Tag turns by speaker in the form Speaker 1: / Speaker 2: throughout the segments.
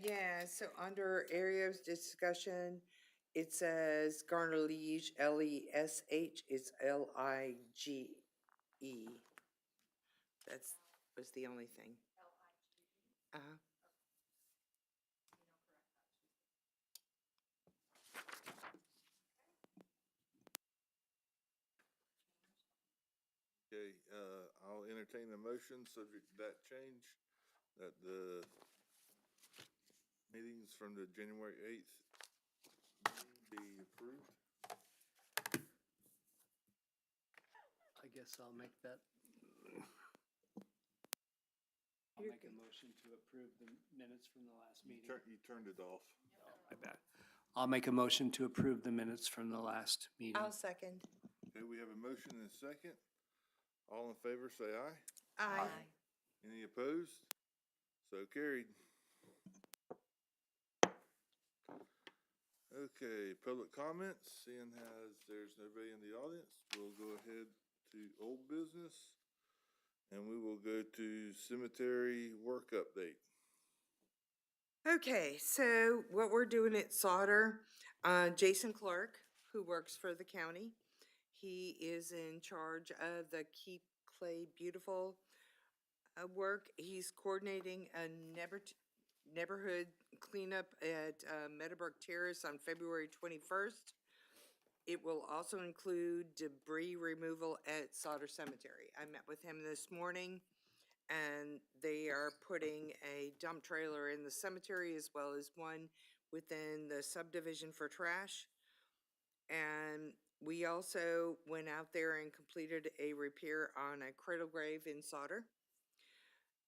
Speaker 1: Yeah, so under areas discussion, it says Garner Liege, Lesh, it's Lige. That's, was the only thing. Uh-huh.
Speaker 2: Okay, I'll entertain a motion subject to that change, that the meetings from the January 8th be approved.
Speaker 3: I guess I'll make that. I'll make a motion to approve the minutes from the last meeting.
Speaker 2: You turned it off.
Speaker 3: My bad. I'll make a motion to approve the minutes from the last meeting.
Speaker 1: I'll second.
Speaker 2: Okay, we have a motion and a second. All in favor, say aye.
Speaker 1: Aye.
Speaker 2: Any opposed? So carried. Okay, public comments, seeing as there's nobody in the audience, we'll go ahead to old business. And we will go to cemetery work update.
Speaker 1: Okay, so what we're doing at Sauter, Jason Clark, who works for the county, he is in charge of the Keep Clay Beautiful work. He's coordinating a neighborhood cleanup at Meadowbrook Terrace on February 21st. It will also include debris removal at Sauter Cemetery. I met with him this morning, and they are putting a dump trailer in the cemetery as well as one within the subdivision for trash. And we also went out there and completed a repair on a cradle grave in Sauter.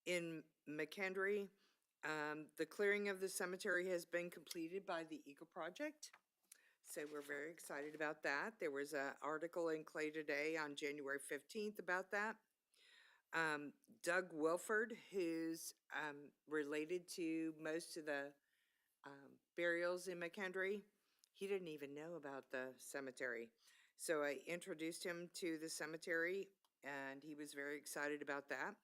Speaker 1: In McKendree, the clearing of the cemetery has been completed by the Eco Project. So we're very excited about that. There was an article in Clay Today on January 15th about that. Doug Wilford, who's related to most of the burials in McKendree, he didn't even know about the cemetery. So I introduced him to the cemetery, and he was very excited about that.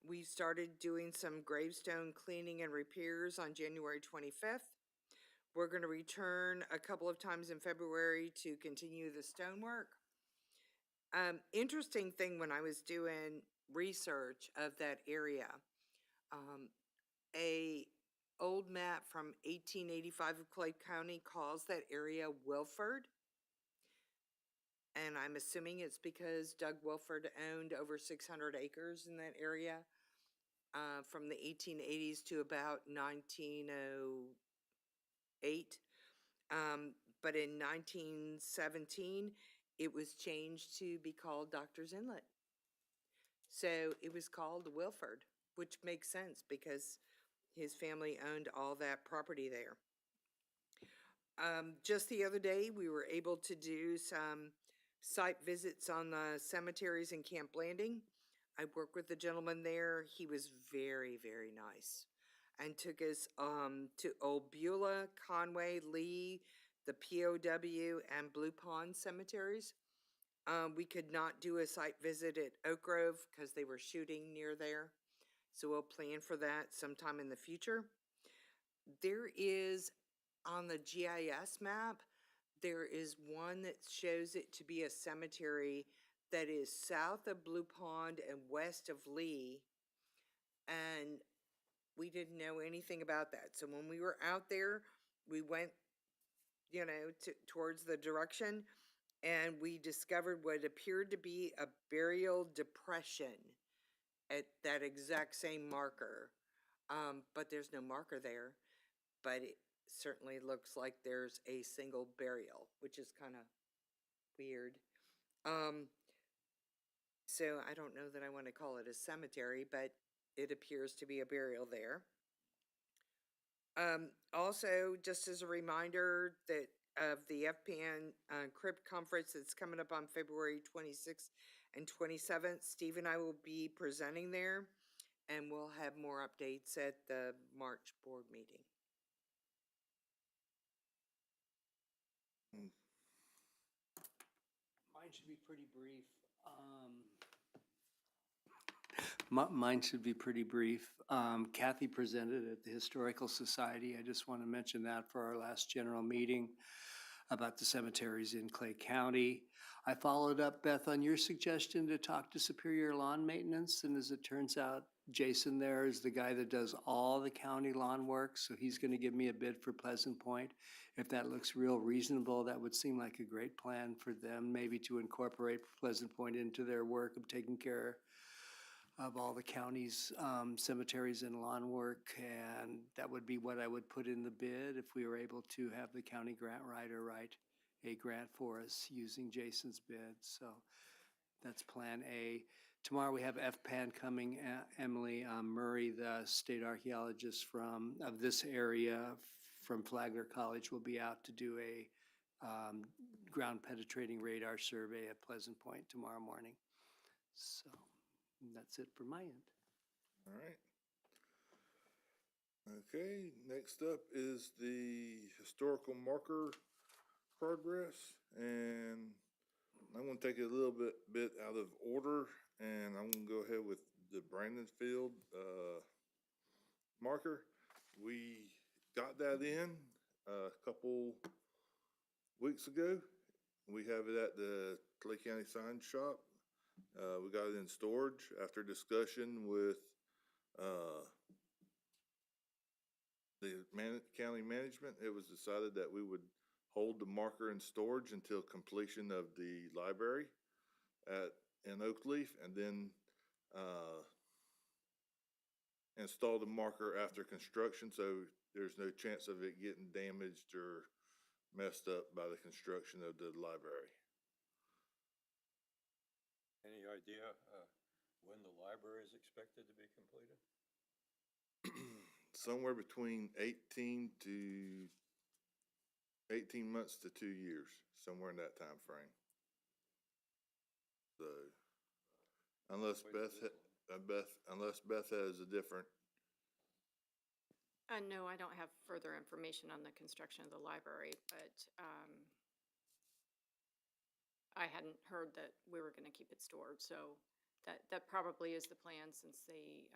Speaker 1: We started doing some gravestone cleaning and repairs on January 25th. We're going to return a couple of times in February to continue the stonework. Interesting thing when I was doing research of that area, a old map from 1885 of Clay County calls that area Wilford. And I'm assuming it's because Doug Wilford owned over 600 acres in that area from the 1880s to about 1908. But in 1917, it was changed to be called Doctor's Inlet. So it was called Wilford, which makes sense because his family owned all that property there. Just the other day, we were able to do some site visits on the cemeteries in Camp Blanding. I worked with the gentleman there. He was very, very nice and took us to Old Beulah, Conway, Lee, the POW, and Blue Pond cemeteries. We could not do a site visit at Oak Grove because they were shooting near there. So we'll plan for that sometime in the future. There is, on the GIS map, there is one that shows it to be a cemetery that is south of Blue Pond and west of Lee. And we didn't know anything about that. So when we were out there, we went, towards the direction, and we discovered what appeared to be a burial depression at that exact same marker. But there's no marker there, but it certainly looks like there's a single burial, which is kind of weird. So I don't know that I want to call it a cemetery, but it appears to be a burial there. Also, just as a reminder that of the FPN Crypt Conference that's coming up on February 26th and 27th, Steve and I will be presenting there, and we'll have more updates at the March board meeting.
Speaker 3: Mine should be pretty brief. Mine should be pretty brief. Kathy presented at the Historical Society. I just want to mention that for our last general meeting about the cemeteries in Clay County. I followed up, Beth, on your suggestion to talk to Superior Lawn Maintenance, and as it turns out, Jason there is the guy that does all the county lawn work, so he's going to give me a bid for Pleasant Point. If that looks real reasonable, that would seem like a great plan for them, maybe to incorporate Pleasant Point into their work of taking care of all the county's cemeteries and lawn work, and that would be what I would put in the bid if we were able to have the county grant writer write a grant for us using Jason's bid. So that's Plan A. Tomorrow we have FPAN coming. Emily Murray, the state archaeologist of this area from Flagler College, will be out to do a ground penetrating radar survey at Pleasant Point tomorrow morning. So that's it for my end.
Speaker 2: All right. Okay, next up is the historical marker progress, and I'm gonna take it a little bit out of order, and I'm gonna go ahead with the Brandonfield, marker. We got that in a couple weeks ago. We have it at the Clay County Sign Shop. We got it in storage after discussion with, the county management. It was decided that we would hold the marker in storage until completion of the library in Oakleaf, and then, install the marker after construction, so there's no chance of it getting damaged or messed up by the construction of the library.
Speaker 4: Any idea when the library is expected to be completed?
Speaker 2: Somewhere between 18 months to 2 years, somewhere in that time frame. So, unless Beth has a different,
Speaker 5: No, I don't have further information on the construction of the library, but I hadn't heard that we were going to keep it stored, so that probably is the plan since they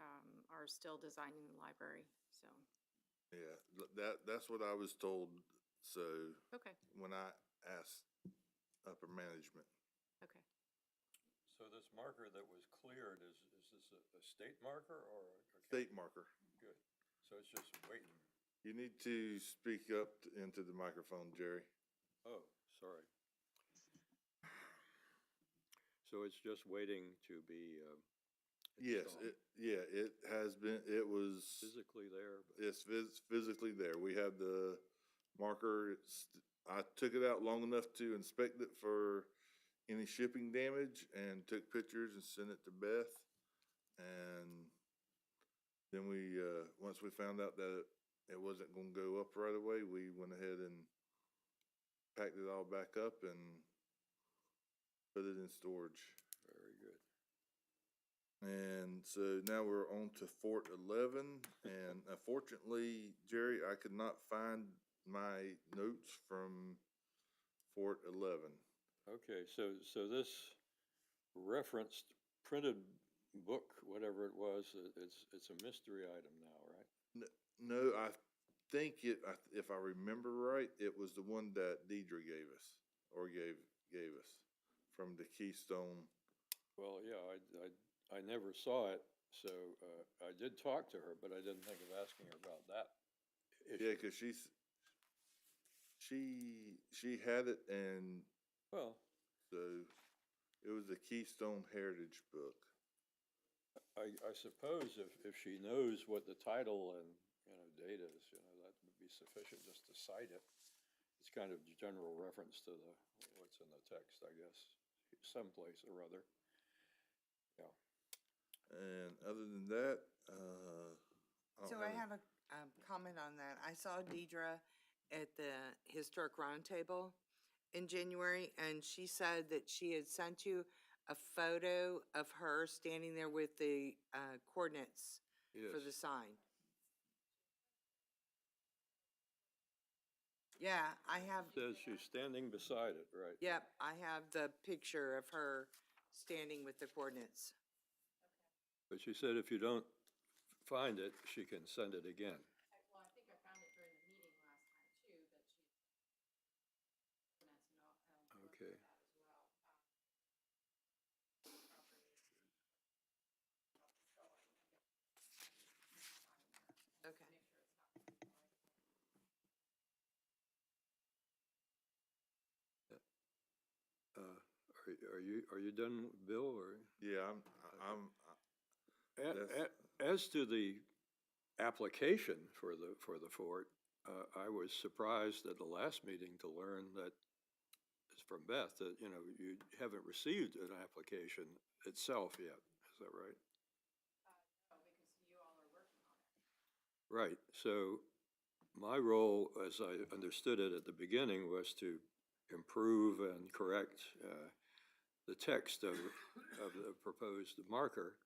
Speaker 5: are still designing the library, so.
Speaker 2: yeah, that's what I was told, so,
Speaker 5: Okay,
Speaker 2: when I asked upper management.
Speaker 5: okay.
Speaker 4: So this marker that was cleared, is this a state marker or a county?
Speaker 2: State marker.
Speaker 4: Good. So it's just waiting.
Speaker 2: You need to speak up into the microphone, Jerry.
Speaker 4: Oh, sorry. So it's just waiting to be
Speaker 2: Yes,
Speaker 4: installed.
Speaker 2: it has been, it was.
Speaker 4: Physically there, but
Speaker 2: It's physically there. We have the marker. I took it out long enough to inspect it for any shipping damage and took pictures and sent it to Beth. And then we, once we found out that it wasn't gonna go up right away, we went ahead and packed it all back up and put it in storage.
Speaker 4: very good.
Speaker 2: And so now we're on to Fort 11, and unfortunately, Jerry, I could not find my notes from Fort 11.
Speaker 4: Okay, so this referenced printed book, whatever it was, it's a mystery item now, right?
Speaker 2: No, I think if I remember right, it was the one that Deidre gave us, or gave us from the Keystone.
Speaker 4: Well, yeah, I never saw it, so I did talk to her, but I didn't think of asking her about that issue.
Speaker 2: Yeah, because she had it, and
Speaker 4: Well,
Speaker 2: so it was the Keystone Heritage book.
Speaker 4: I suppose if she knows what the title and, date is, that would be sufficient just to cite it. It's kind of general reference to what's in the text, I guess, someplace or other. Yeah.
Speaker 2: And other than that, don't
Speaker 1: So I have a comment on that. I saw Deidre at the Historic Roundtable in January, and she said that she had sent you a photo of her standing there with the coordinates for the
Speaker 2: yes.
Speaker 1: sign. Yeah, I have,
Speaker 4: Says she's standing beside it, right?
Speaker 1: yep, I have the picture of her standing with the coordinates.
Speaker 4: But she said if you don't find it, she can send it again.
Speaker 5: Well, I think I found it during the meeting last time too, that she.
Speaker 4: Okay.
Speaker 1: Okay.
Speaker 4: Are you done, Bill, or?
Speaker 2: Yeah,
Speaker 4: A-
Speaker 2: That's-
Speaker 4: As to the application for the fort, I was surprised at the last meeting to learn that, it's from Beth, that, you know, you haven't received an application itself yet. Is that right?
Speaker 5: No, because you all are working on it.
Speaker 4: Right, so my role, as I understood it at the beginning, was to improve and correct the text of the proposed marker.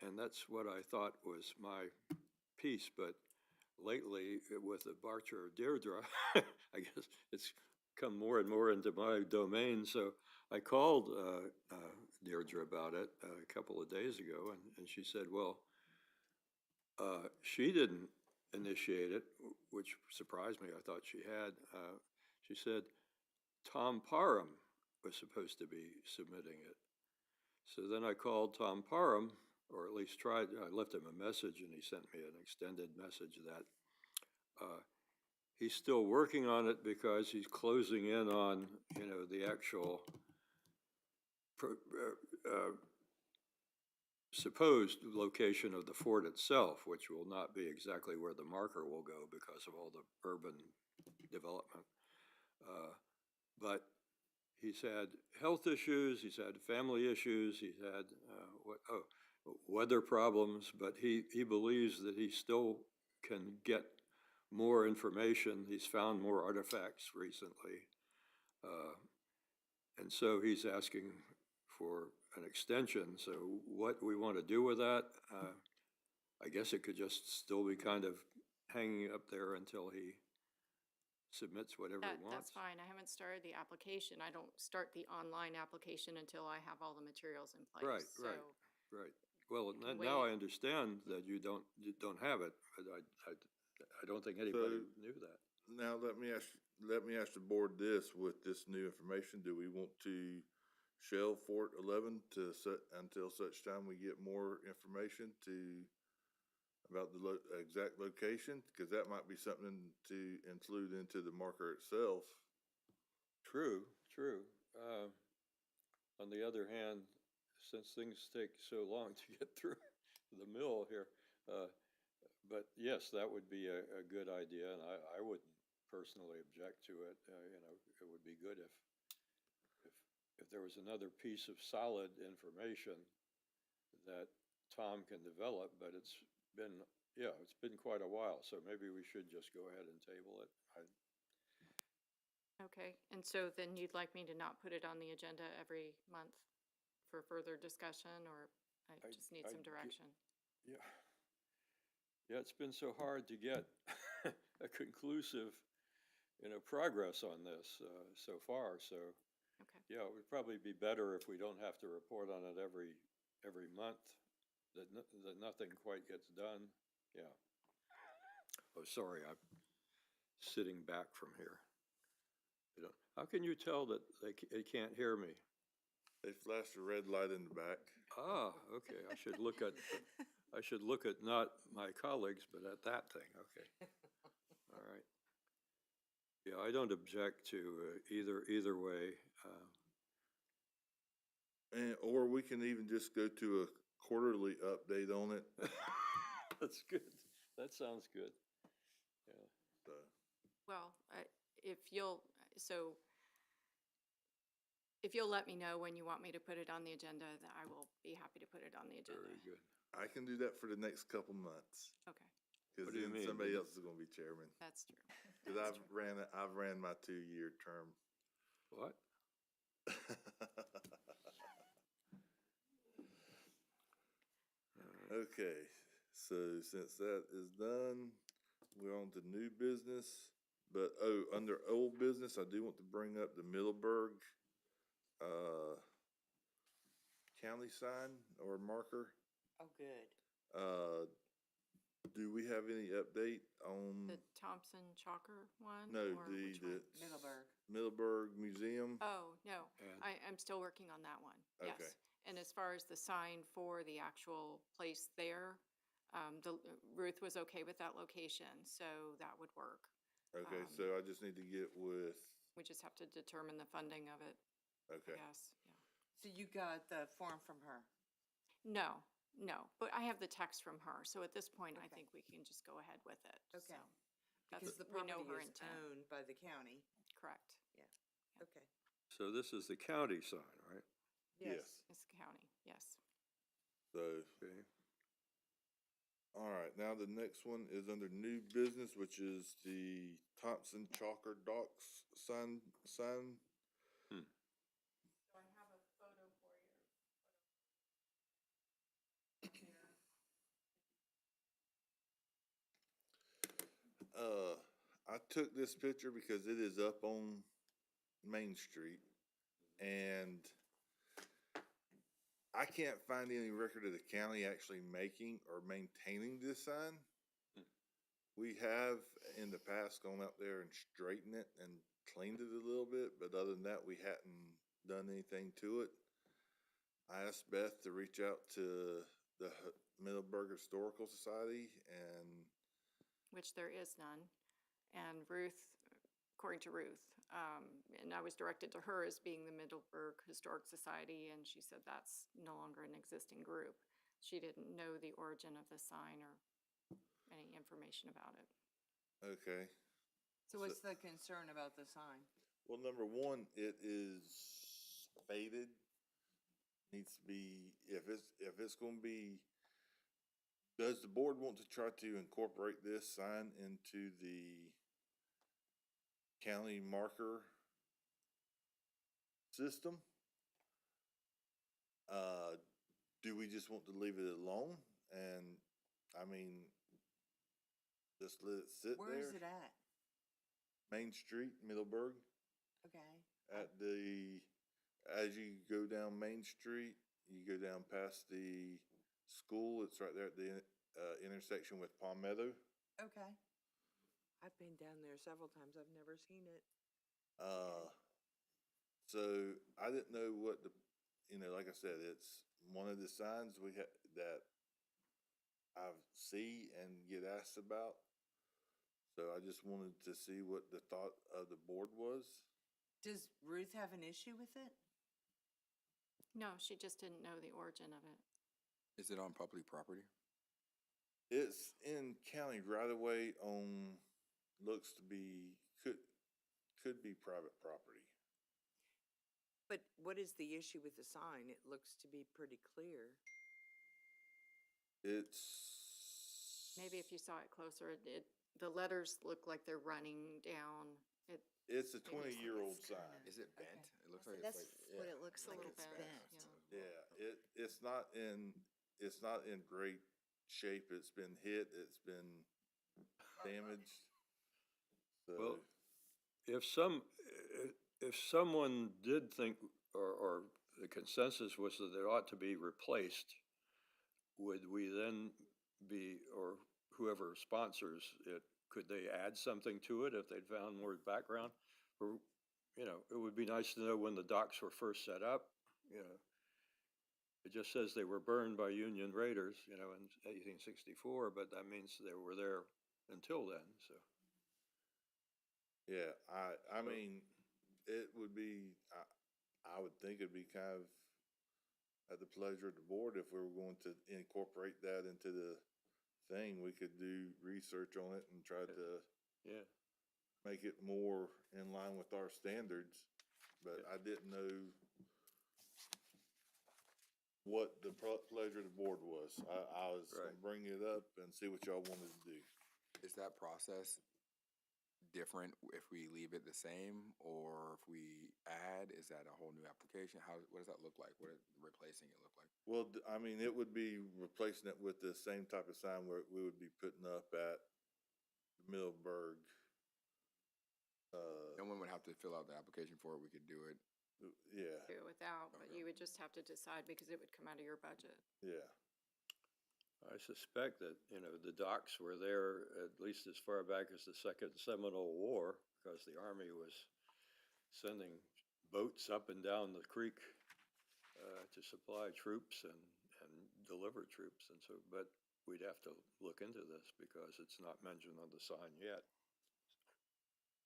Speaker 4: And that's what I thought was my piece, but lately, with the departure of Deirdre, I guess it's come more and more into my domain, so I called Deirdre about it a couple of days ago, and she said, well, she didn't initiate it, which surprised me. I thought she had. She said Tom Parham was supposed to be submitting it. So then I called Tom Parham, or at least tried. I left him a message, and he sent me an extended message that he's still working on it because he's closing in on, you know, the actual supposed location of the fort itself, which will not be exactly where the marker will go because of all the urban development. But he's had health issues, he's had family issues, he's had weather problems, but he believes that he still can get more information. He's found more artifacts recently. And so he's asking for an extension. So what we want to do with that, I guess it could just still be kind of hanging up there until he submits whatever he wants.
Speaker 5: That's fine. I haven't started the application. I don't start the online application until I have all the materials in place.
Speaker 4: Right,
Speaker 5: So
Speaker 4: right. Well,
Speaker 5: can
Speaker 4: now I
Speaker 5: wait.
Speaker 4: understand that you don't have it, but I don't think anybody knew that.
Speaker 2: Now, let me ask the board this, with this new information, do we want to shelve Fort 11 until such time we get more information about the exact location? Because that might be something to include into the marker itself.
Speaker 4: True. On the other hand, since things take so long to get through the mill here, but yes, that would be a good idea, and I wouldn't personally object to it. You know, it would be good if there was another piece of solid information that Tom can develop, but it's been quite a while, so maybe we should just go ahead and table it.
Speaker 5: Okay, and so then you'd like me to not put it on the agenda every month for further discussion, or I just need some direction?
Speaker 4: Yeah. Yeah, it's been so hard to get a conclusive, you know, progress on this so far, so.
Speaker 5: Okay.
Speaker 4: Yeah, it would probably be better if we don't have to report on it every month, that nothing quite gets done, yeah. Oh, sorry, I'm sitting back from here. You know, how can you tell that they can't hear me?
Speaker 2: They flashed a red light in the back.
Speaker 4: Ah, okay, I should look at not my colleagues, but at that thing, okay. All right. Yeah, I don't object to either way.
Speaker 2: Or we can even just go to a quarterly update on it.
Speaker 4: That's good. That sounds good. Yeah.
Speaker 2: So,
Speaker 5: Well, if you'll let me know when you want me to put it on the agenda, then I will be happy to put it on the agenda.
Speaker 4: Very good.
Speaker 2: I can do that for the next couple months.
Speaker 5: Okay,
Speaker 2: Because
Speaker 4: What do you
Speaker 2: then
Speaker 4: mean?
Speaker 2: somebody else is going to be chairman.
Speaker 5: that's true.
Speaker 2: Because I've ran my 2-year term.
Speaker 4: What?
Speaker 2: Okay, so since that is done, we're on to new business. But, under old business, I do want to bring up the Middleburg, county sign or marker.
Speaker 1: Oh, good.
Speaker 2: Do we have any update on,
Speaker 5: The Thompson Chalker one?
Speaker 2: no,
Speaker 5: or
Speaker 2: the,
Speaker 5: which one?
Speaker 1: Middleburg.
Speaker 2: Middleburg Museum?
Speaker 5: Oh, no,
Speaker 4: And-
Speaker 5: I'm still working on that one,
Speaker 2: Okay.
Speaker 5: yes. And as far as the sign for the actual place there, Ruth was okay with that location, so that would work.
Speaker 2: Okay, so I just need to get with,
Speaker 5: We just have to determine the funding of it, I
Speaker 2: okay,
Speaker 5: guess, yeah.
Speaker 1: So you got the form from her?
Speaker 5: No, no, but I have the text from her, so at this point, I
Speaker 1: Okay.
Speaker 5: think we can just go ahead with it.
Speaker 1: Okay.
Speaker 5: so
Speaker 1: Because
Speaker 5: that's-
Speaker 1: the
Speaker 5: we know
Speaker 1: property
Speaker 5: her
Speaker 1: is
Speaker 5: intent.
Speaker 1: owned by the county.
Speaker 5: Correct,
Speaker 1: Okay.
Speaker 4: So this is the county sign, right?
Speaker 2: yes.
Speaker 5: it's the county, yes.
Speaker 2: So,
Speaker 4: Okay.
Speaker 2: all right, now the next one is under new business, which is the Thompson Chalker Docks sign.
Speaker 5: So I have a photo for you.
Speaker 2: I took this picture because it is up on Main Street, and I can't find any record of the county actually making or maintaining this sign. We have in the past gone out there and straightened it and cleaned it a little bit, but other than that, we hadn't done anything to it. I asked Beth to reach out to the Middleburg Historical Society, and
Speaker 5: Which there is none. And Ruth, according to Ruth, and I was directed to her as being the Middleburg Historic Society, and she said that's no longer an existing group. She didn't know the origin of the sign or any information about it.
Speaker 2: okay.
Speaker 1: So what's the concern about the sign?
Speaker 2: Well, number one, it is faded. Needs to be, if it's gonna be, does the board want to try to incorporate this sign into the county marker system? Do we just want to leave it alone? And, I mean, just let it sit there?
Speaker 1: Where is it at?
Speaker 2: Main Street, Middleburg.
Speaker 1: Okay.
Speaker 2: At the, as you go down Main Street, you go down past the school, it's right there at the, intersection with Palmetto.
Speaker 1: Okay. I've been down there several times. I've never seen it.
Speaker 2: So I didn't know what the, like I said, it's one of the signs that I see and get asked about. So I just wanted to see what the thought of the board was.
Speaker 1: Does Ruth have an issue with it?
Speaker 5: No, she just didn't know the origin of it.
Speaker 6: Is it on public property?
Speaker 2: It's in county right away on, looks to be, could be private property.
Speaker 1: But what is the issue with the sign? It looks to be pretty clear.
Speaker 2: It's.
Speaker 5: Maybe if you saw it closer, the letters look like they're running down.
Speaker 2: It's a
Speaker 5: Maybe it's
Speaker 2: 20-year-old
Speaker 1: kinda-
Speaker 2: sign.
Speaker 6: Is it bent?
Speaker 1: Okay.
Speaker 6: It looks like
Speaker 7: That's
Speaker 6: it's like,
Speaker 7: what
Speaker 6: yeah.
Speaker 7: it looks
Speaker 5: It's a
Speaker 7: like,
Speaker 5: little
Speaker 7: it's
Speaker 5: bent,
Speaker 7: bent.
Speaker 5: yeah.
Speaker 2: Yeah, it's not in great shape. It's been hit, it's been damaged.
Speaker 4: Well,
Speaker 2: So,
Speaker 4: if someone did think, or the consensus was that it ought to be replaced, would we then be, or whoever sponsors it, could they add something to it if they'd found more background? Or, it would be nice to know when the docks were first set up, It just says they were burned by Union raiders, in 1864, but that means they were there until then, so.
Speaker 2: yeah, I mean, it would be, I would think it'd be kind of at the pleasure of the board if we were going to incorporate that into the thing. We could do research on it and try to
Speaker 4: Yeah,
Speaker 2: make it more in line with our standards, but I didn't know what the pleasure of the board was. I was gonna
Speaker 4: Right.
Speaker 2: bring it up and see what y'all wanted to do.
Speaker 6: Is that process different if we leave it the same, or if we add, is that a whole new application? What does that look like? What is replacing it look like?
Speaker 2: Well, I mean, it would be replacing it with the same type of sign where we would be putting up at Middleburg.
Speaker 6: No one would have to fill out the application for it, we could do it.
Speaker 2: Yeah,
Speaker 5: Do it without, but
Speaker 6: Okay.
Speaker 5: you would just have to decide because it would come out of your budget.
Speaker 2: yeah.
Speaker 4: I suspect that, the docks were there at least as far back as the Second Seminole War, because the Army was sending boats up and down the creek to supply troops and deliver troops, and so, but we'd have to look into this because it's not mentioned on the sign yet.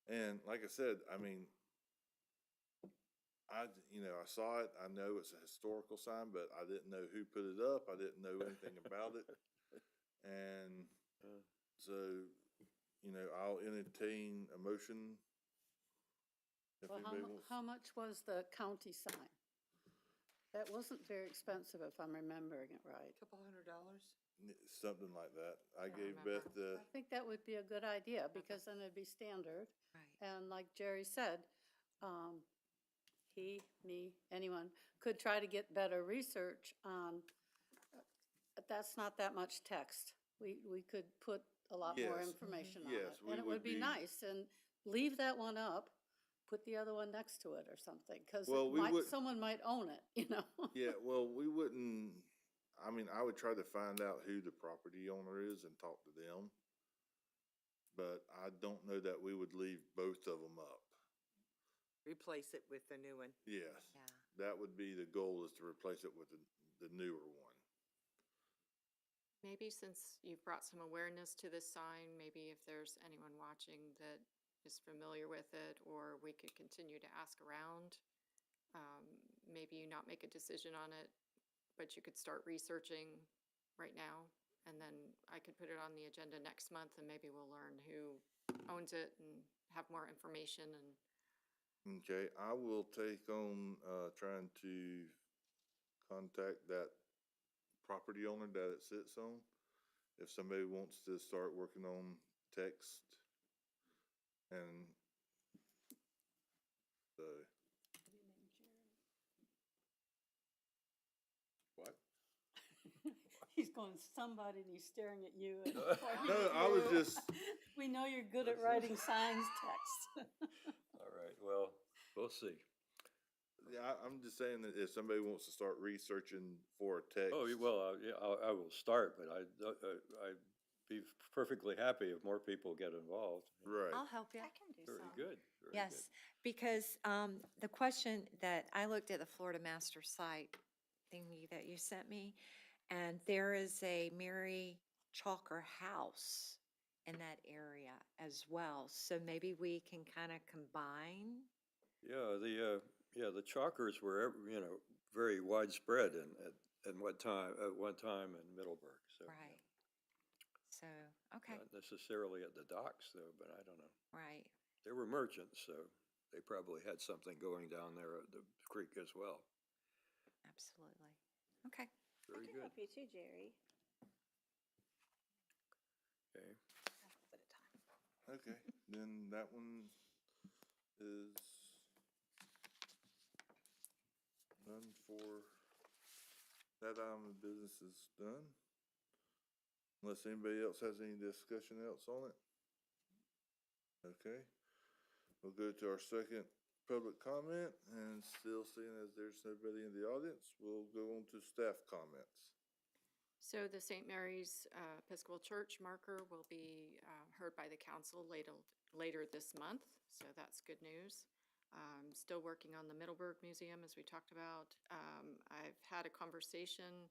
Speaker 2: And like I said, I mean, I saw it, I know it's a historical sign, but I didn't know who put it up, I didn't know anything about it. And
Speaker 4: Uh,
Speaker 2: so, I'll entertain a motion. If
Speaker 7: Well,
Speaker 2: anybody wants,
Speaker 7: how much was the county sign? That wasn't very expensive, if I'm remembering it right.
Speaker 1: Couple $100?
Speaker 2: something like that. I
Speaker 5: don't
Speaker 2: gave
Speaker 5: remember.
Speaker 2: Beth the,
Speaker 7: I think that would be a good idea, because then it'd be standard.
Speaker 1: Right.
Speaker 7: And like Jerry said, he, me, anyone could try to get better research on, that's not that much text. We could put a lot more
Speaker 2: Yes.
Speaker 7: information on
Speaker 2: Yes,
Speaker 7: it.
Speaker 2: we
Speaker 7: And it
Speaker 2: would
Speaker 7: would be
Speaker 2: be-
Speaker 7: nice, and leave that one up, put the other one next to it or something, because
Speaker 2: Well, we would-
Speaker 7: someone might own it, you know?
Speaker 2: yeah, well, we wouldn't, I mean, I would try to find out who the property owner is and talk to them. But I don't know that we would leave both of them up.
Speaker 1: Replace it with the new one.
Speaker 2: Yes.
Speaker 1: Yeah.
Speaker 2: That would be the goal, is to replace it with the newer one.
Speaker 5: Maybe since you've brought some awareness to this sign, maybe if there's anyone watching that is familiar with it, or we could continue to ask around. Maybe you not make a decision on it, but you could start researching right now. And then I could put it on the agenda next month, and maybe we'll learn who owns it and have more information. And
Speaker 2: Okay, I will take on, trying to contact that property owner that it sits on. If somebody wants to start working on text. And so,
Speaker 4: What?
Speaker 7: He's going, somebody, and he's staring at you. and
Speaker 2: no,
Speaker 7: pointing at
Speaker 2: I was
Speaker 7: you.
Speaker 2: just,
Speaker 7: We know you're good at writing signs text.
Speaker 4: All right, well, we'll see.
Speaker 2: yeah, I'm just saying that if somebody wants to start researching for a text.
Speaker 4: Oh, well, yeah, I will start, but I'd be perfectly happy if more people get involved.
Speaker 2: Right.
Speaker 8: I'll help you.
Speaker 9: I can do
Speaker 4: Very
Speaker 9: some.
Speaker 4: good, very good.
Speaker 8: Yes, because the question that I looked at the Florida Master site thingy that you sent me, and there is a Mary Chalker house in that area as well. So maybe we can kind of combine.
Speaker 4: Yeah, the chalkers were, very widespread at one time in Middleburg, so.
Speaker 8: Right. So, okay,
Speaker 4: Not necessarily at the docks though, but I don't know.
Speaker 8: right.
Speaker 4: They were merchants, so they probably had something going down there at the creek as well.
Speaker 8: Absolutely. Okay.
Speaker 4: Very
Speaker 9: I can
Speaker 4: good,
Speaker 9: help you too, Jerry.
Speaker 4: okay.
Speaker 9: A little bit of time.
Speaker 2: Okay, then that one is done for, that item of business is done. Unless anybody else has any discussion else on it. Okay, we'll go to our second public comment, and still seeing as there's nobody in the audience, we'll go on to staff comments.
Speaker 5: so the St. Mary's Episcopal Church marker will be heard by the council later this month, so that's good news. Still working on the Middleburg Museum, as we talked about. I've had a conversation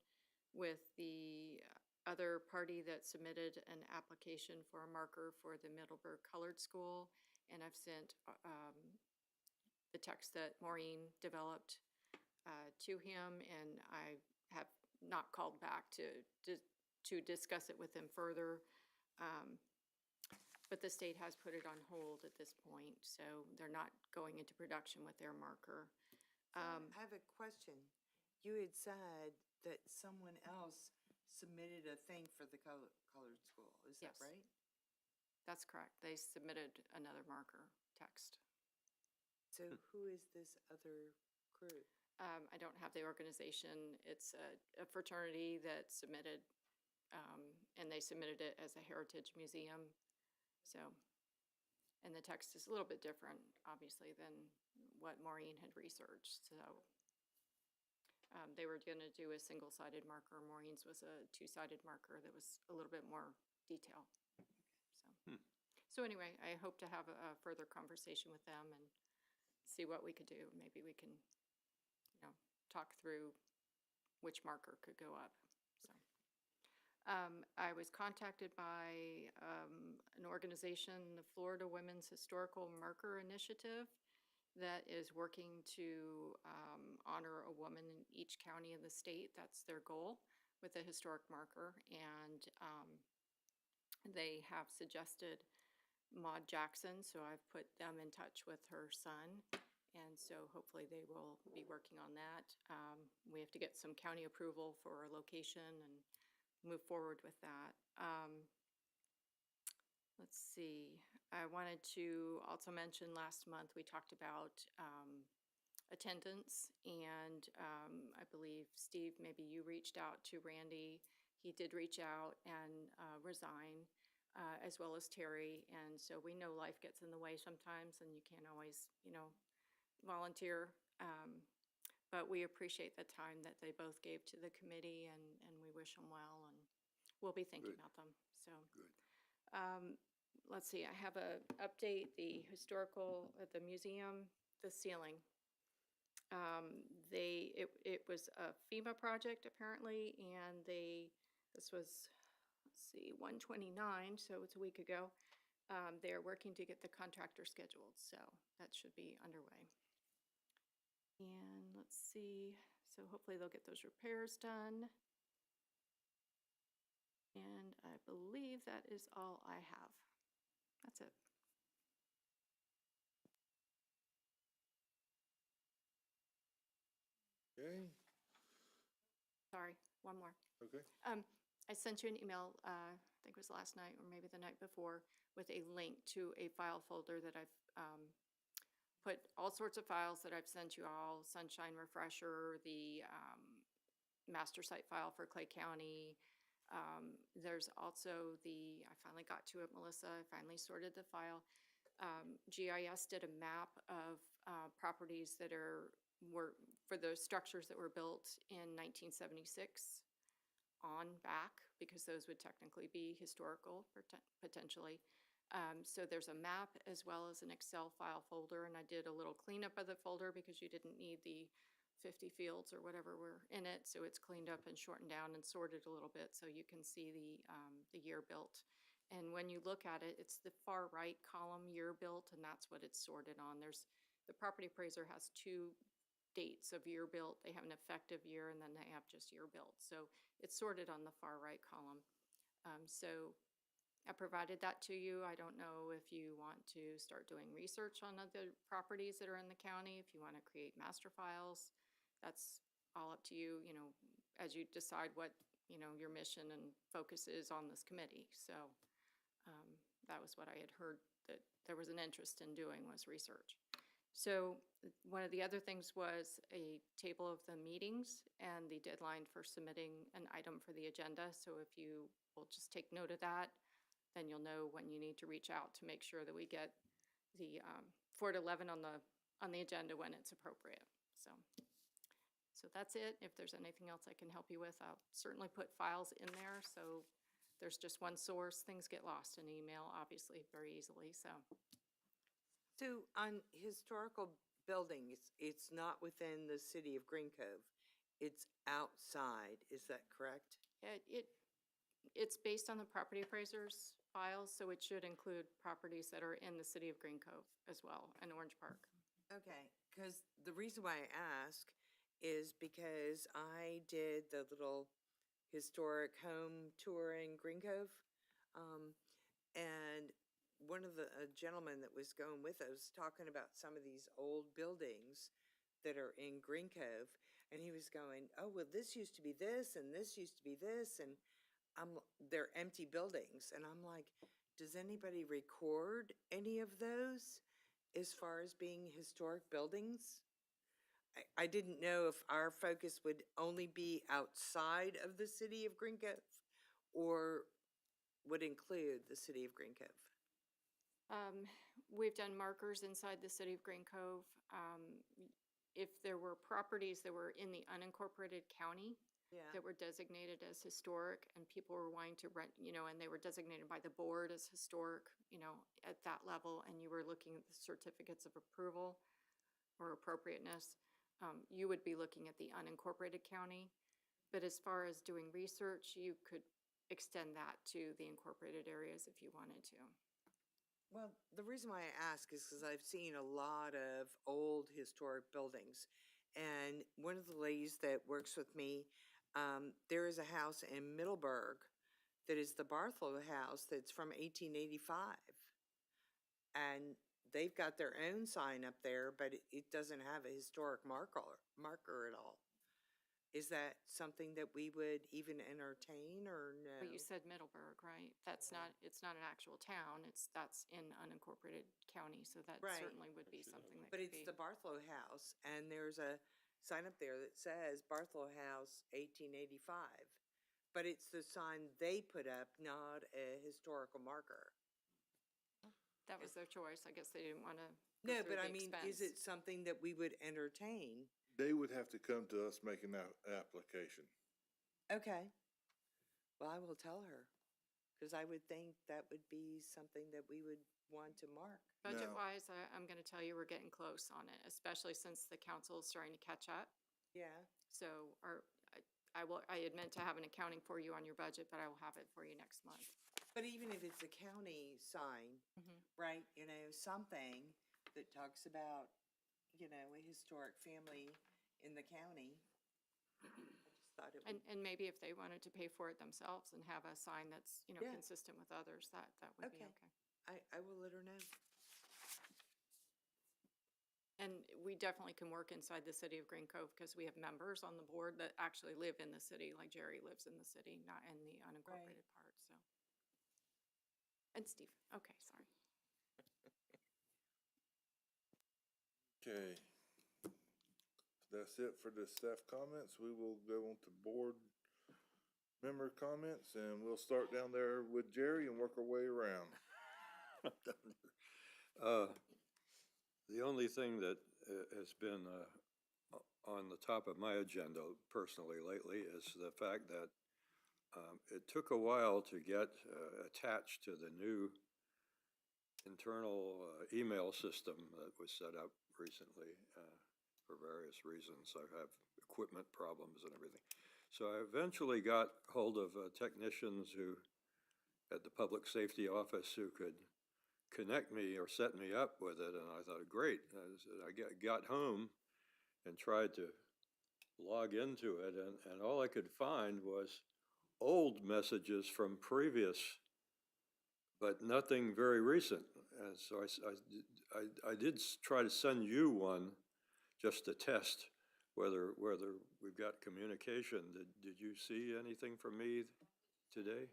Speaker 5: with the other party that submitted an application for a marker for the Middleburg Colored School, and I've sent the text that Maureen developed to him, and I have not called back to discuss it with him further. But the state has put it on hold at this point, so they're not going into production with their marker.
Speaker 1: I have a question. You had said that someone else submitted a thing for the colored school. Is that
Speaker 5: Yes.
Speaker 1: right?
Speaker 5: That's correct. They submitted another marker text.
Speaker 1: So who is this other group?
Speaker 5: I don't have the organization. It's a fraternity that submitted, and they submitted it as a heritage museum. So, and the text is a little bit different, obviously, than what Maureen had researched, so. They were gonna do a single-sided marker. Maureen's was a two-sided marker that was a little bit more detail. So, so anyway, I hope to have a further conversation with them and see what we could do. Maybe we can, talk through which marker could go up, so. I was contacted by, an organization, the Florida Women's Historical Marker Initiative, that is working to, honor a woman in each county in the state. That's their goal with a historic marker, and, they have suggested Maud Jackson, so I've put them in touch with her son. And so hopefully they will be working on that. We have to get some county approval for a location and move forward with that. Let's see, I wanted to also mention last month, we talked about attendance, and I believe, Steve, maybe you reached out to Randy. He did reach out and resign, as well as Terry, and so we know life gets in the way sometimes, and you can't always, volunteer. But we appreciate the time that they both gave to the committee, and we wish them well, and we'll be thinking
Speaker 2: Good.
Speaker 5: about them, so.
Speaker 2: Good.
Speaker 5: Let's see, I have a update, the historical, at the museum, the ceiling. It was a FEMA project apparently, and this was, let's see, 1/29, so it's a week ago. They're working to get the contractor scheduled, so that should be underway. And let's see, so hopefully they'll get those repairs done. And I believe that is all I have. That's it.
Speaker 2: Okay,
Speaker 5: Sorry, one more.
Speaker 2: okay.
Speaker 5: I sent you an email, I think it was last night or maybe the night before, with a link to a file folder that I've put all sorts of files that I've sent you all, Sunshine Refresher, the master site file for Clay County. There's also I finally got to it, Melissa, I finally sorted the file. GIS did a map of properties that were for the structures that were built in 1976 on back, because those would technically be historical potentially. So there's a map as well as an Excel file folder, and I did a little cleanup of the folder because you didn't need the 50 fields or whatever were in it, so it's cleaned up and shortened down and sorted a little bit so you can see the year built. And when you look at it, it's the far right column, year built, and that's what it's sorted on. The property appraiser has two dates of year built. They have an effective year, and then they have just year built. So it's sorted on the far right column. So I provided that to you. I don't know if you want to start doing research on other properties that are in the county, if you want to create master files. That's all up to you, as you decide what, your mission and focus is on this committee. So that was what I had heard that there was an interest in doing, was research. So one of the other things was a table of the meetings and the deadline for submitting an item for the agenda. So if you will just take note of that, then you'll know when you need to reach out to make sure that we get the 4 to 11 on the agenda when it's appropriate. So that's it. If there's anything else I can help you with, I'll certainly put files in there. So there's just one source. Things get lost in email, obviously, very easily.
Speaker 1: So on historical buildings, it's not within the city of Green Cove. It's outside, is that correct?
Speaker 5: It's based on the property appraiser's files, so it should include properties that are in the city of Green Cove as well, and Orange Park.
Speaker 1: Okay, because the reason why I ask is because I did the little historic home tour in Green Cove. And one of the gentlemen that was going with us talking about some of these old buildings that are in Green Cove, and he was going, oh, well, this used to be this, and this used to be this, and they're empty buildings. And I'm like, does anybody record any of those as far as being historic buildings? I didn't know if our focus would only be outside of the city of Green Cove or would include the city of Green Cove.
Speaker 5: We've done markers inside the city of Green Cove. if there were properties that were in the unincorporated county
Speaker 1: Yeah.
Speaker 5: that were designated as historic and people were wanting to rent, and they were designated by the board as historic, at that level, and you were looking at the certificates of approval or appropriateness, you would be looking at the unincorporated county. But as far as doing research, you could extend that to the incorporated areas if you wanted to.
Speaker 1: Well, the reason why I ask is because I've seen a lot of old historic buildings. And one of the ladies that works with me, there is a house in Middleburg that is the Bartholow House that's from 1885. And they've got their own sign up there, but it doesn't have a historic marker at all. Is that something that we would even entertain or no?
Speaker 5: But you said Middleburg, right? It's not an actual town, that's in unincorporated county, so that
Speaker 1: Right.
Speaker 5: certainly would be something that
Speaker 1: But
Speaker 5: could
Speaker 1: it's
Speaker 5: be.
Speaker 1: the Bartholow House, and there's a sign up there that says Bartholow House 1885. But it's the sign they put up, not a historical marker.
Speaker 5: That was their choice. I guess they didn't want to
Speaker 1: No, but I mean, is it something that we would entertain?
Speaker 2: They would have to come to us making that application.
Speaker 1: Okay. Well, I will tell her, because I would think that would be something that we would want to mark.
Speaker 5: Budget-wise, I'm going to tell you, we're getting close on it, especially since the council is starting to catch up.
Speaker 1: Yeah.
Speaker 5: So I had meant to have an accounting for you on your budget, but I will have it for you next month.
Speaker 1: But even if it's a county sign, right, something that talks about, a historic family in the county. I just thought it would.
Speaker 5: And maybe if they wanted to pay for it themselves and have a sign that's,
Speaker 1: Yeah.
Speaker 5: consistent with others, that would be
Speaker 1: Okay.
Speaker 5: okay.
Speaker 1: I will let her know.
Speaker 5: And we definitely can work inside the city of Green Cove because we have members on the board that actually live in the city, like Jerry lives in the city, not in the unincorporated part, so. And Steve, okay, sorry.
Speaker 2: Okay. That's it for the staff comments. We will go on to board member comments, and we'll start down there with Jerry and work our way around.
Speaker 4: The only thing that has been on the top of my agenda personally lately is the fact that it took a while to get attached to the new internal email system that was set up recently for various reasons. I have equipment problems and everything. So I eventually got hold of technicians who, at the public safety office, who could connect me or set me up with it, and I thought, great. I got home and tried to log into it, and all I could find was old messages from previous, but nothing very recent. And so I did try to send you one just to test whether we've got communication. Did you see anything from me today?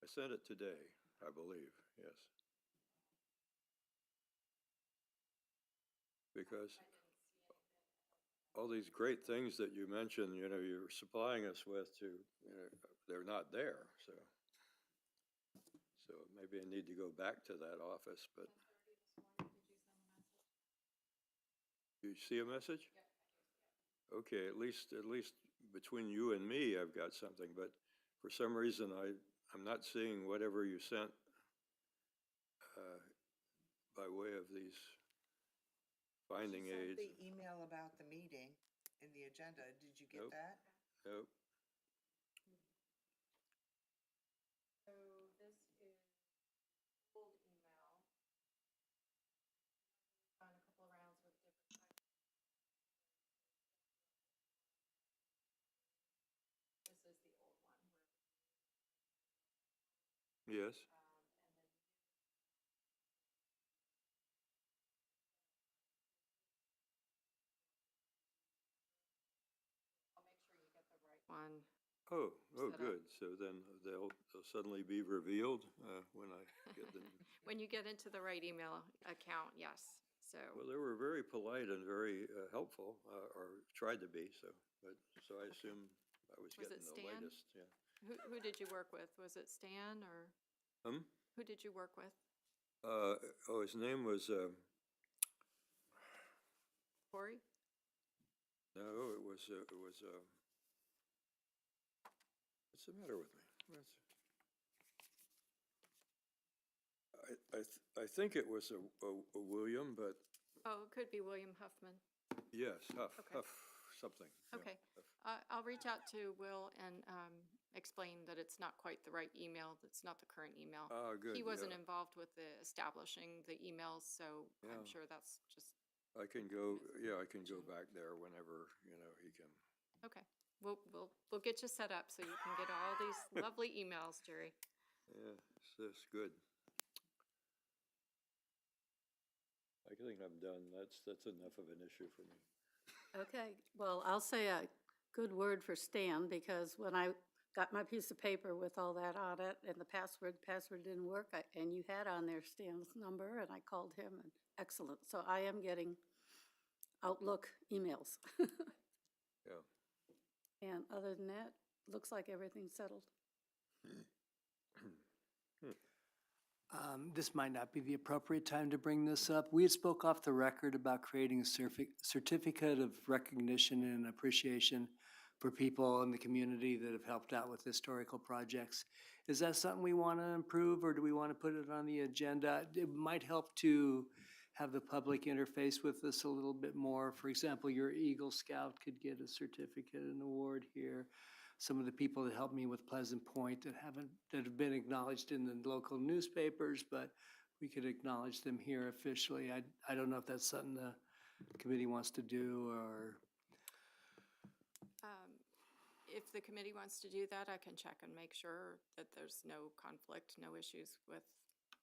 Speaker 4: I sent it today, I believe, yes. Because all these great things that you mentioned, you're supplying us with they're not there, so. So maybe I need to go back to that office, but. Did you see a message? Okay, at least between you and me, I've got something, but for some reason, I'm not seeing whatever you sent by way of these finding
Speaker 1: She sent
Speaker 4: aids.
Speaker 1: the email about the meeting in the agenda. Did you get
Speaker 4: Nope.
Speaker 1: that?
Speaker 4: Nope.
Speaker 5: So this is old email. On a couple of rounds with different types. This is the old one where.
Speaker 4: Yes. I'll make sure you get the right one. Oh,
Speaker 5: Set up.
Speaker 4: good. So then they'll suddenly be revealed when I get them.
Speaker 5: When you get into the right email account, yes, so.
Speaker 4: Well, they were very polite and very helpful, or tried to be, so I assume I was
Speaker 5: Was
Speaker 4: getting
Speaker 5: it
Speaker 4: the
Speaker 5: Stan?
Speaker 4: latest, yeah.
Speaker 5: Who did you work with? Was it Stan or who did you work with?
Speaker 4: His name was,
Speaker 5: Corey?
Speaker 4: No, what's the matter with me? I think it was a William, but
Speaker 5: Oh, it could be William Huffman.
Speaker 4: yes, Huff,
Speaker 5: Okay.
Speaker 4: something. yeah,
Speaker 5: Okay.
Speaker 4: Huff.
Speaker 5: I'll reach out to Will and explain that it's not quite the right email. That's not the current email.
Speaker 4: Ah, good.
Speaker 5: He wasn't
Speaker 4: yeah.
Speaker 5: involved with the establishing the emails, so I'm
Speaker 4: Yeah.
Speaker 5: sure that's just,
Speaker 4: I can go back there whenever, he can.
Speaker 5: okay. We'll get you set up so you can get all these lovely emails, Jerry.
Speaker 4: Yeah, that's good. I think I'm done. That's enough of an issue for me.
Speaker 7: Okay, well, I'll say a good word for Stan, because when I got my piece of paper with all that on it and the password didn't work, and you had on there Stan's number, and I called him, and excellent. So I am getting Outlook emails.
Speaker 4: Yeah.
Speaker 7: And other than that, looks like everything's settled.
Speaker 3: This might not be the appropriate time to bring this up. We had spoke off the record about creating a certificate of recognition and appreciation for people in the community that have helped out with historical projects. Is that something we want to improve, or do we want to put it on the agenda? It might help to have the public interface with us a little bit more. For example, your Eagle Scout could get a certificate and award here. Some of the people that helped me with Pleasant Point that have been acknowledged in the local newspapers, but we could acknowledge them here officially. I don't know if that's something the committee wants to do, or,
Speaker 5: If the committee wants to do that, I can check and make sure that there's no conflict, no issues with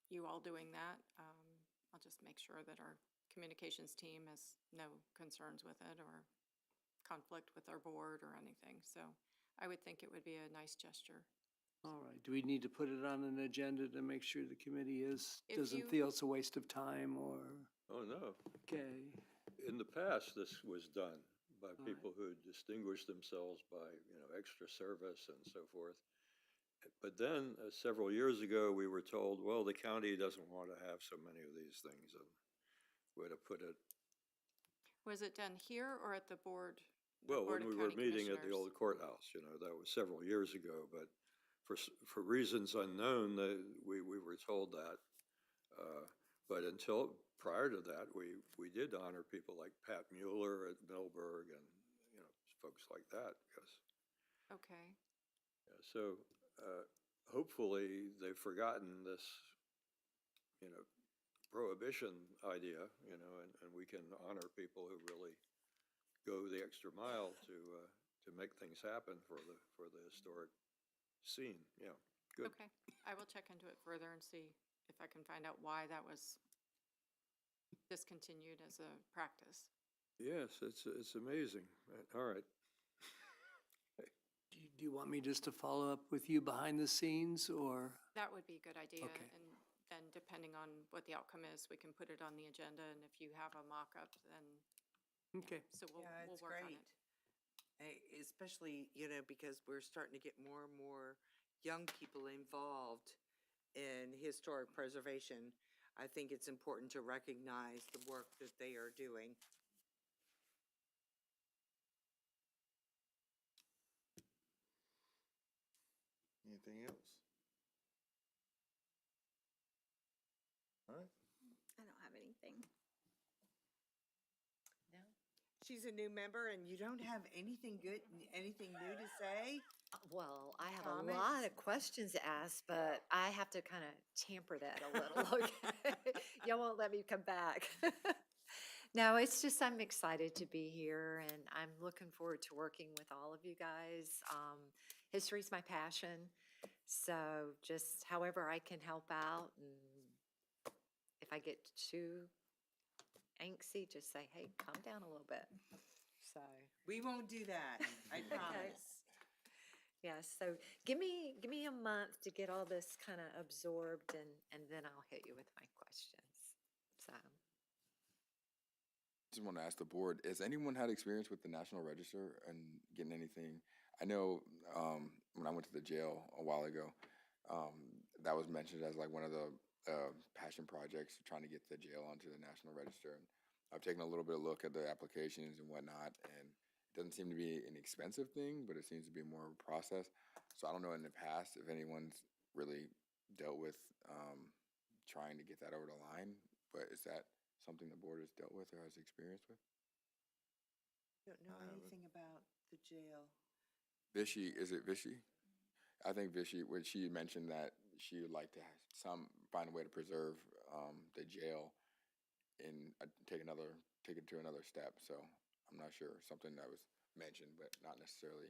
Speaker 5: you all doing that. I'll just make sure that our communications team has no concerns with it or conflict with our board or anything. So I would think it would be a nice gesture.
Speaker 3: all right. Do we need to put it on an agenda to make sure the committee
Speaker 5: If
Speaker 3: doesn't
Speaker 5: you-
Speaker 3: feel it's a waste of time, or,
Speaker 4: Oh, no.
Speaker 3: okay?
Speaker 4: In the past, this was done by
Speaker 3: right.
Speaker 4: people who distinguished themselves by, extra service and so forth. But then, several years ago, we were told, well, the county doesn't want to have so many of these things, and way to put it.
Speaker 5: Was it done here or at the board? the
Speaker 4: Well,
Speaker 5: Board
Speaker 4: when
Speaker 5: of
Speaker 4: we were
Speaker 5: County
Speaker 4: meeting at the
Speaker 5: Commissioners?
Speaker 4: old courthouse, that was several years ago, but for reasons unknown, we were told that. But until, prior to that, we did honor people like Pat Mueller at Millburg and, folks like that, yes.
Speaker 5: Okay.
Speaker 4: Yeah, so, hopefully they've forgotten this, prohibition idea, and we can honor people who really go the extra mile to make things happen for the historic scene. Yeah, good.
Speaker 5: Okay. I will check into it further and see if I can find out why that was discontinued as a practice.
Speaker 4: Yes, it's amazing. All right.
Speaker 3: Do you want me just to follow up with you behind the scenes, or?
Speaker 5: That would be a good idea.
Speaker 3: Okay.
Speaker 5: And then depending on what the outcome is, we can put it on the agenda. And if you have a mock-up, then,
Speaker 3: Okay.
Speaker 5: so we'll
Speaker 1: Yeah,
Speaker 5: we'll
Speaker 1: it's
Speaker 5: work on
Speaker 1: great.
Speaker 5: it.
Speaker 1: Especially, because we're starting to get more and more young people involved in historic preservation. I think it's important to recognize the work that they are doing.
Speaker 2: Anything else? All right.
Speaker 9: I don't have anything.
Speaker 1: She's a new member and you don't have anything anything new to say?
Speaker 8: Well, I have a
Speaker 1: Comments?
Speaker 8: lot of questions to ask, but I have to kind of tamper that a little, okay? Y'all won't let me come back. No, it's just I'm excited to be here, and I'm looking forward to working with all of you guys. History's my passion, so just however I can help out, and if I get too angsty, just say, hey, calm down a little bit. So.
Speaker 1: We won't do that, I promise.
Speaker 8: Yeah, so give me a month to get all this kind of absorbed, and then I'll hit you with my questions. So,
Speaker 6: Just want to ask the board, has anyone had experience with the National Register and getting anything? I know when I went to the jail a while ago, that was mentioned as like one of the passion projects, trying to get the jail onto the National Register. And I've taken a little bit of look at the applications and whatnot, and it doesn't seem to be an expensive thing, but it seems to be more of a process. So I don't know in the past if anyone's really dealt with trying to get that over the line, but is that something the board has dealt with or has experience with?
Speaker 1: Don't know anything about the jail.
Speaker 6: Vichy, is it Vichy? I think Vichy, when she mentioned that she would like to find a way to preserve the jail and take it to another step. So I'm not sure, something that was mentioned, but not necessarily,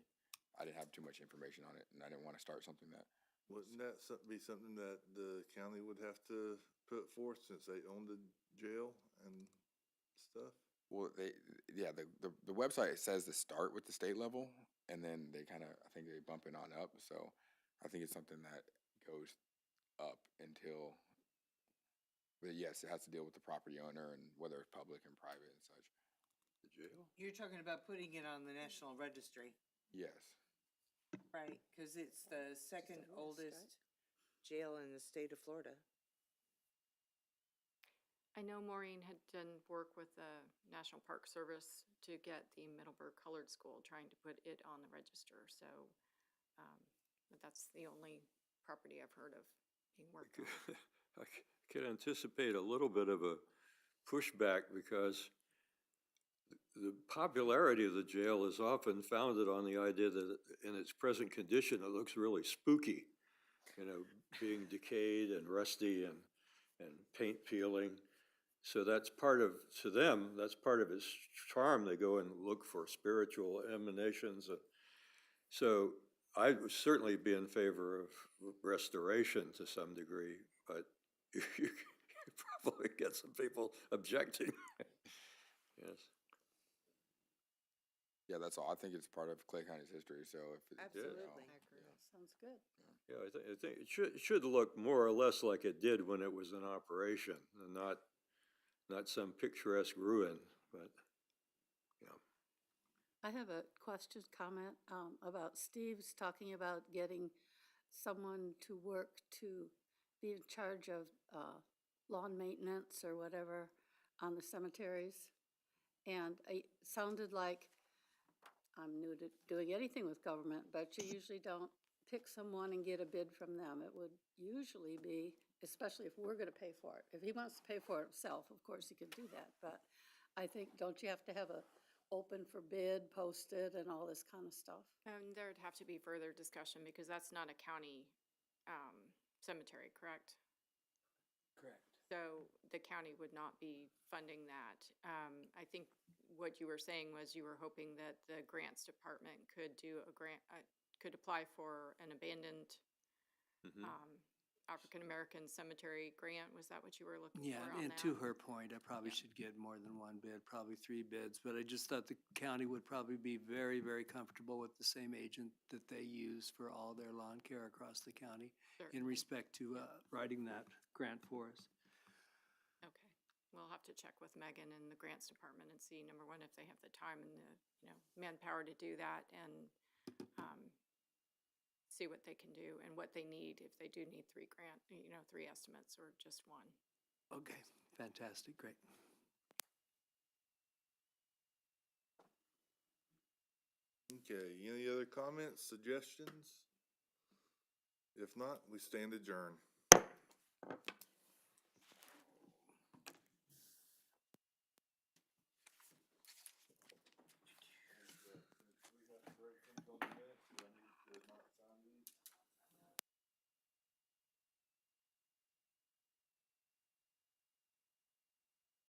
Speaker 6: I didn't have too much information on it, and I didn't want to start something that.
Speaker 2: Wouldn't that be something that the county would have to put forth since they own the jail and stuff?
Speaker 6: Well, the website says to start with the state level, and then they kind of, I think they bump it on up. So I think it's something that goes up until, but yes, it has to deal with the property owner and whether it's public and private and such.
Speaker 4: The jail?
Speaker 1: You're talking about putting it on the National Registry,
Speaker 6: Yes.
Speaker 1: right? Because it's the second oldest jail in the state of Florida.
Speaker 5: I know Maureen had done work with the National Park Service to get the Middleburg Colored School, trying to put it on the register, so, but that's the only property I've heard of being worked on.
Speaker 4: I could anticipate a little bit of a pushback because the popularity of the jail is often founded on the idea that in its present condition, it looks really spooky, you know, being decayed and rusty and paint peeling. So that's to them, that's part of its charm. They go and look for spiritual emanations. So I would certainly be in favor of restoration to some degree, but you probably get some people objecting. Yes.
Speaker 6: Yeah, that's all. I think it's part of Clay County's history, so if it.
Speaker 1: Absolutely.
Speaker 7: I agree. Sounds good.
Speaker 4: Yeah, I think it should look more or less like it did when it was in operation, and not some picturesque ruin, but, you know.
Speaker 7: I have a question, comment about Steve's talking about getting someone to work to be in charge of lawn maintenance or whatever on the cemeteries. And it sounded like, I'm new to doing anything with government, but you usually don't pick someone and get a bid from them. It would usually be, especially if we're gonna pay for it. If he wants to pay for it himself, of course he can do that, but I think, don't you have to have a open for bid posted and all this kind of stuff?
Speaker 5: There'd have to be further discussion because that's not a county cemetery, correct?
Speaker 3: Correct.
Speaker 5: So the county would not be funding that. I think what you were saying was you were hoping that the grants department could do a grant, could apply for an abandoned African-American cemetery grant. Was that what you were looking
Speaker 3: Yeah,
Speaker 5: for on
Speaker 3: and
Speaker 5: that?
Speaker 3: to her point, I probably
Speaker 5: Yeah.
Speaker 3: should get more than one bid, probably 3 bids, but I just thought the county would probably be very, very comfortable with the same agent that they use for all their lawn care across the county in
Speaker 5: Certainly.
Speaker 3: respect to writing that grant for us.
Speaker 5: Okay, we'll have to check with Megan and the grants department and see, number one, if they have the time and the, manpower to do that, and see what they can do and what they need, if they do need 3 estimates or just one.
Speaker 3: Okay, fantastic, great.
Speaker 2: Okay, any other comments, suggestions? If not, we stand adjourned.